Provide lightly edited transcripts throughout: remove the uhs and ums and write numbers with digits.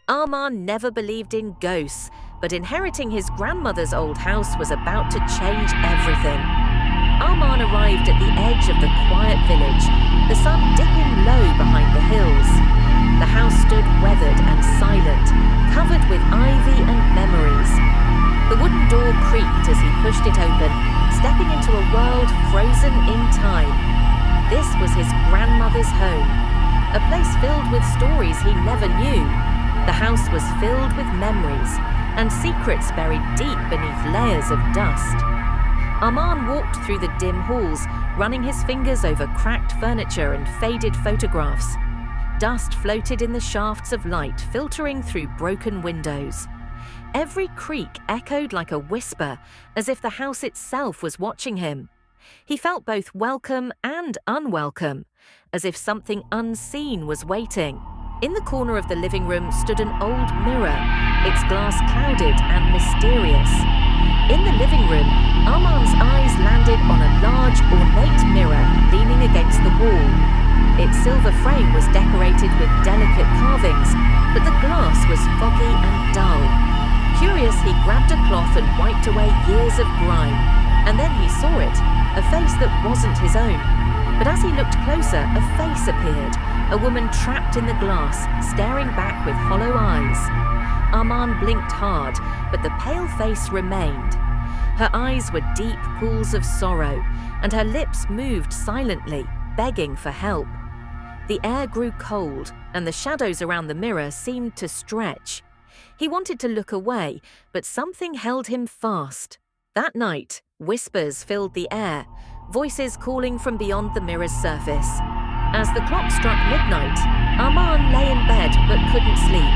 Armaan never believed in ghosts, but inheriting his grandmother's old house was about to change everything. Armaan arrived at the edge of the quiet village, the sun dipping low behind the hills. The house stood weathered and silent, covered with ivy and memories. The wooden door creaked as he pushed it open, stepping into a world frozen in time. This was his grandmother's home, a place filled with stories he never knew. The house was filled with memories and secrets buried deep beneath layers of dust. Armaan walked through the dim halls, running his fingers over cracked furniture and faded photographs. Dust floated in the shafts of light, filtering through broken windows. Every creak echoed like a whisper, as if the house itself was watching him. He felt both welcome and unwelcome, as if something unseen was waiting. In the corner of the living room stood an old mirror, its glass clouded and mysterious. In the living room, Armaan's eyes landed on a large, ornate mirror leaning against the wall. Its silver frame was decorated with delicate carvings, but the glass was foggy and dull. Curious, he grabbed a cloth and wiped away years of grime, and then he saw it, a face that wasn't his own. But as he looked closer, a face appeared, a woman trapped in the glass, staring back with hollow eyes. Armaan blinked hard, but the pale face remained. Her eyes were deep pools of sorrow, and her lips moved silently, begging for help. The air grew cold, and the shadows around the mirror seemed to stretch. He wanted to look away, but something held him fast. That night, whispers filled the air, voices calling from beyond the mirror's surface. As the clock struck midnight, Armaan lay in bed but couldn't sleep.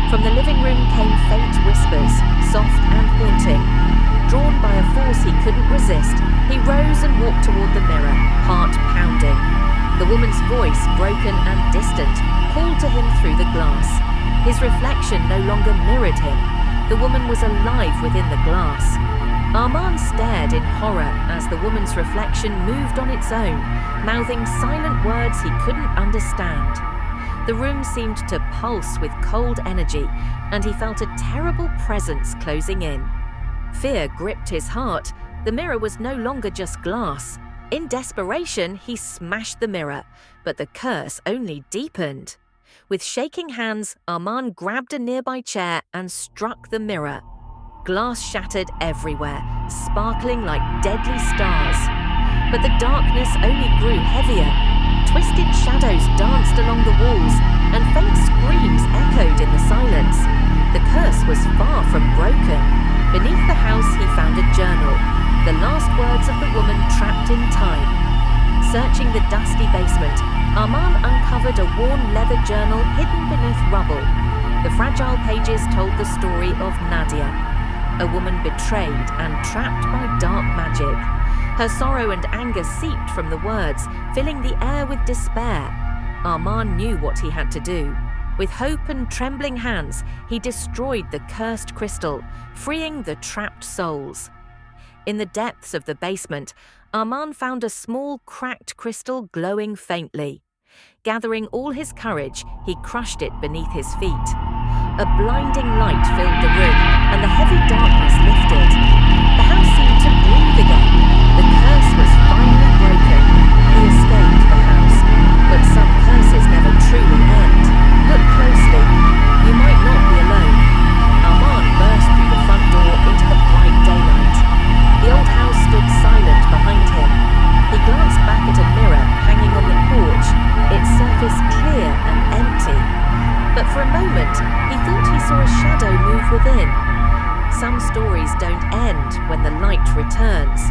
From the living room came faint whispers, soft and haunting. Drawn by a force he couldn't resist, he rose and walked toward the mirror, heart pounding. The woman's voice, broken and distant, called to him through the glass. His reflection no longer mirrored him. The woman was alive within the glass. Armaan stared in horror as the woman's reflection moved on its own, mouthing silent words he couldn't understand. The room seemed to pulse with cold energy, and he felt a terrible presence closing in. Fear gripped his heart. The mirror was no longer just glass. In desperation, he smashed the mirror, but the curse only deepened. With shaking hands, Armaan grabbed a nearby chair and struck the mirror. Glass shattered everywhere, sparkling like deadly stars. But the darkness only grew heavier. Twisted shadows danced along the walls, and faint screams echoed in the silence. The curse was far from broken. Beneath the house he found a journal, the last words of the woman trapped in time. Searching the dusty basement, Armaan uncovered a worn leather journal hidden beneath rubble. The fragile pages told the story of Nadia, a woman betrayed and trapped by dark magic. Her sorrow and anger seeped from the words, filling the air with despair. Armaan knew what he had to do. With hope and trembling hands, he destroyed the cursed crystal, freeing the trapped souls. In the depths of the basement, Armaan found a small, cracked crystal glowing faintly. Gathering all his courage, he crushed it beneath his feet. A blinding light filled the room, and the heavy darkness lifted. The house seemed to breathe again. The curse was finally broken. He escaped the house, but some curses never truly end. Look closely. You might not be alone. Armaan burst through the front door into the bright daylight. The old house stood silent behind him. He glanced back at a mirror hanging on the porch, its surface clear and empty. But for a moment, he thought he saw a shadow move within. Some stories don't end when the light returns.